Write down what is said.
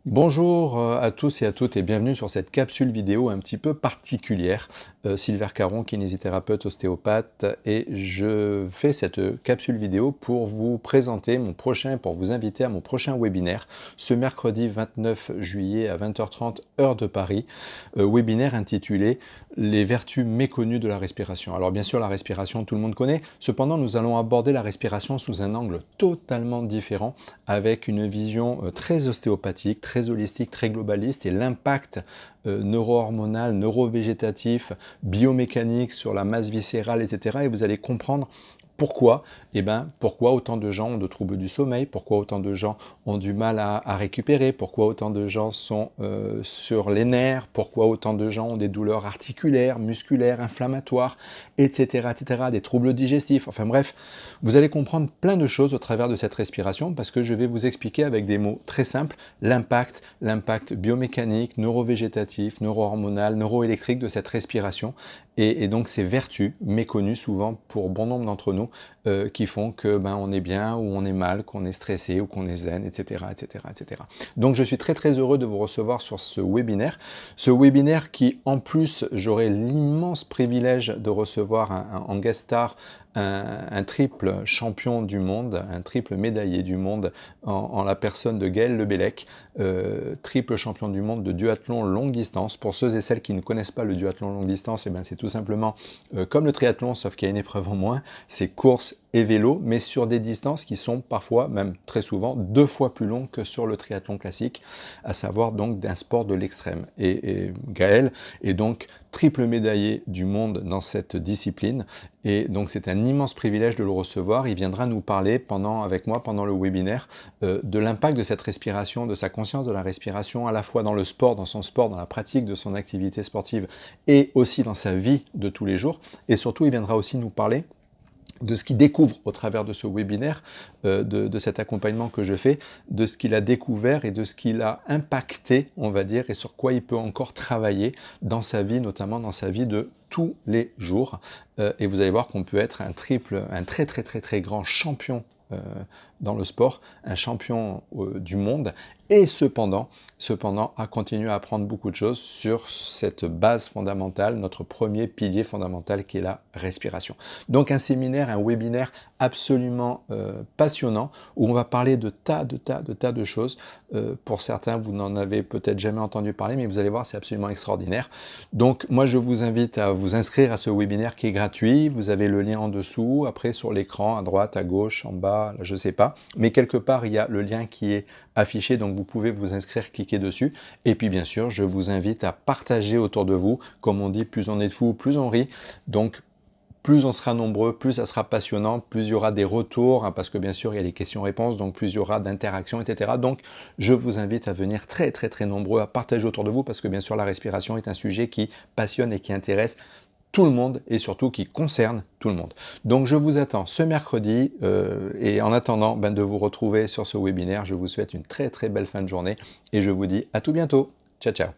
Bonjour à tous et à toutes et bienvenue sur cette capsule vidéo un petit peu particulière. Sylvain Caron, kinésithérapeute ostéopathe, et je fais cette capsule vidéo pour vous présenter pour vous inviter à mon prochain webinaire ce mercredi 29 juillet à 20h30 heure de Paris, webinaire intitulé Les vertus méconnues de la respiration. Alors bien sûr la respiration tout le monde connaît, cependant nous allons aborder la respiration sous un angle totalement différent avec une vision très ostéopathique, très holistique, très globaliste et l'impact neuro-hormonal, neuro-végétatif, biomécanique sur la masse viscérale, etc. Et vous allez comprendre pourquoi, pourquoi autant de gens ont de troubles du sommeil, pourquoi autant de gens ont du mal à récupérer, pourquoi autant de gens sont sur les nerfs, pourquoi autant de gens ont des douleurs articulaires, musculaires, inflammatoires, etc., etc., des troubles digestifs. Enfin bref, vous allez comprendre plein de choses au travers de cette respiration parce que je vais vous expliquer avec des mots très simples l'impact biomécanique, neurovégétatif, neuro-hormonal, neuroélectrique de cette respiration et donc ces vertus méconnues souvent pour bon nombre d'entre nous qui font que on est bien ou on est mal, qu'on est stressé ou qu'on est zen, etc., etc., etc. Donc je suis très très heureux de vous recevoir sur ce webinaire qui en plus j'aurai l'immense privilège de recevoir en guest star un triple champion du monde, un triple médaillé du monde en la personne de Gaël Lebellec, triple champion du monde de duathlon longue distance. Pour ceux et celles qui ne connaissent pas le duathlon longue distance, c'est tout simplement comme le triathlon, sauf qu'il y a une épreuve en moins, c'est course et vélo, mais sur des distances qui sont parfois, même très souvent, 2 fois plus longues que sur le triathlon classique, à savoir donc d'un sport de l'extrême. Et Gaël est donc triple médaillé du monde dans cette discipline, et donc c'est un immense privilège de le recevoir. Il viendra nous parler avec moi pendant le webinaire de l'impact de cette respiration, de sa conscience de la respiration, à la fois dans le sport, dans son sport, dans la pratique de son activité sportive, et aussi dans sa vie de tous les jours. Et surtout, il viendra aussi nous parler de ce qu'il découvre au travers de ce webinaire, de cet accompagnement que je fais, de ce qu'il a découvert et de ce qu'il a impacté, on va dire, et sur quoi il peut encore travailler dans sa vie, notamment dans sa vie de tous les jours. Et vous allez voir qu'on peut être un très très très très grand champion dans le sport, un champion du monde, et cependant à continuer à apprendre beaucoup de choses sur cette base fondamentale, notre premier pilier fondamental qui est la respiration. Donc un séminaire, un webinaire absolument passionnant où on va parler de tas de choses. Pour certains, vous n'en avez peut-être jamais entendu parler, mais vous allez voir, c'est absolument extraordinaire. Donc moi, je vous invite à vous inscrire à ce webinaire qui est gratuit. Vous avez le lien en dessous, après sur l'écran, à droite, à gauche, en bas, là, je ne sais pas. Mais quelque part, il y a le lien qui est affiché, donc vous pouvez vous inscrire, cliquer dessus. Et puis bien sûr, je vous invite à partager autour de vous. Comme on dit, plus on est de fous, plus on rit. Donc plus on sera nombreux, plus ça sera passionnant, plus il y aura des retours, parce que bien sûr il y a des questions-réponses, donc plus il y aura d'interactions, etc. Donc je vous invite à venir très très très nombreux, à partager autour de vous, parce que bien sûr la respiration est un sujet qui passionne et qui intéresse tout le monde et surtout qui concerne tout le monde. Donc je vous attends ce mercredi et en attendant de vous retrouver sur ce webinaire, je vous souhaite une très très belle fin de journée et je vous dis à tout bientôt. Ciao ciao.